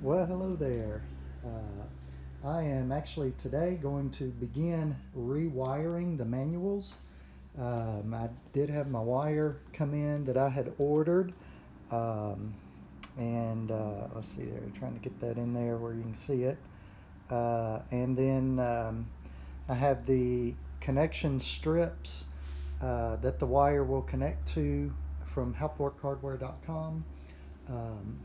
Well, hello there. I am actually today going to begin rewiring the manuals. I did have my wire come in that I had ordered, um, and let's see there, trying to get that in there where you can see it. And then I have the connection strips that the wire will connect to from helpworkhardware.com. Um,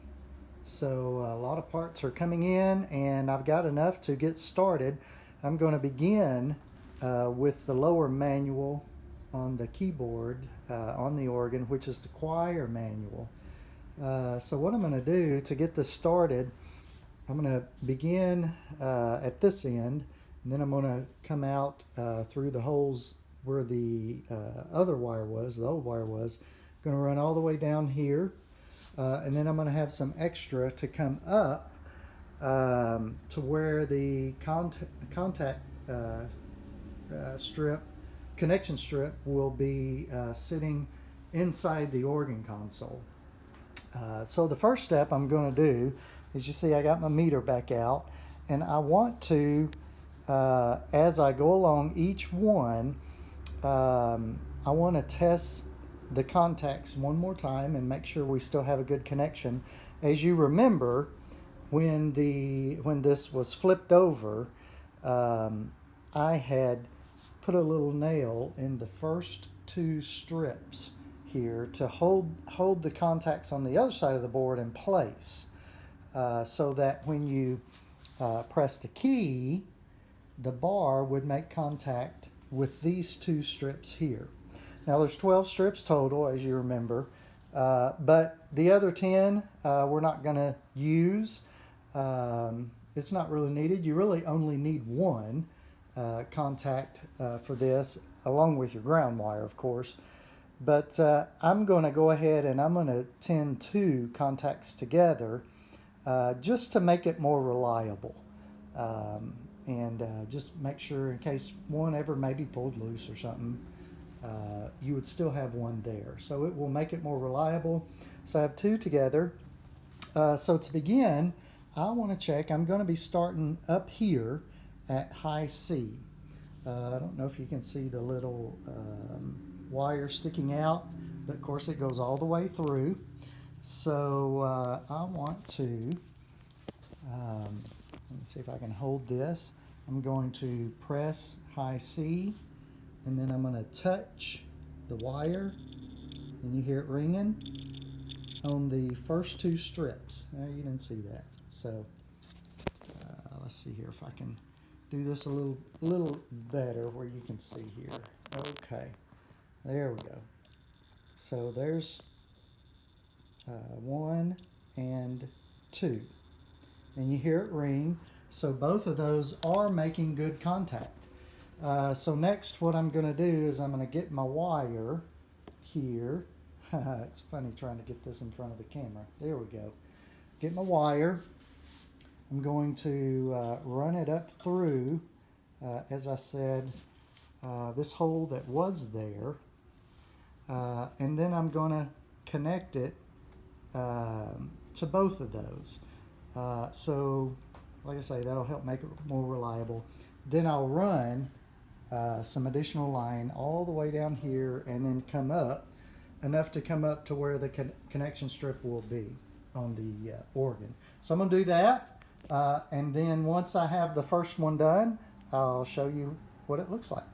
so a lot of parts are coming in, and I've got enough to get started. I'm going to begin with the lower manual on the keyboard on the organ, which is the choir manual. So what I'm going to do to get this started, I'm going to begin at this end, and then I'm going to come out through the holes where the other wire was, the old wire was. Going to run all the way down here, and then I'm going to have some extra to come up to where the contact strip, connection strip, will be sitting inside the organ console. So the first step I'm going to do is, you see I got my meter back out, and I want to, as I go along each one, I want to test the contacts one more time and make sure we still have a good connection. As you remember, when this was flipped over, I had put a little nail in the first two strips here to hold the contacts on the other side of the board in place, so that when you press the key, the bar would make contact with these two strips here. Now there's 12 strips total, as you remember, but the other 10 we're not going to use. It's not really needed. You really only need one contact for this, along with your ground wire, of course. But I'm going to go ahead and I'm going to tin two contacts together just to make it more reliable. And just make sure, in case one ever maybe pulled loose or something, you would still have one there. So it will make it more reliable. So I have two together. So to begin, I want to check. I'm going to be starting up here at high C. I don't know if you can see the little wire sticking out, but of course it goes all the way through. So I want to, let me see if I can hold this. I'm going to press high C, and then I'm going to touch the wire, and you hear it ringing on the first two strips. You didn't see that. So let's see here if I can do this a little better where you can see here. Okay, there we go. So there's one and two, and you hear it ring. So both of those are making good contact. So next, what I'm going to do is I'm going to get my wire here. It's funny trying to get this in front of the camera. There we go. Get my wire. I'm going to run it up through, as I said, this hole that was there. And then I'm going to connect it to both of those. So, like I say, that'll help make it more reliable. Then I'll run some additional line all the way down here, and then come up enough to come up to where the connection strip will be on the organ. So I'm going to do that, and then once I have the first one done, I'll show you what it looks like.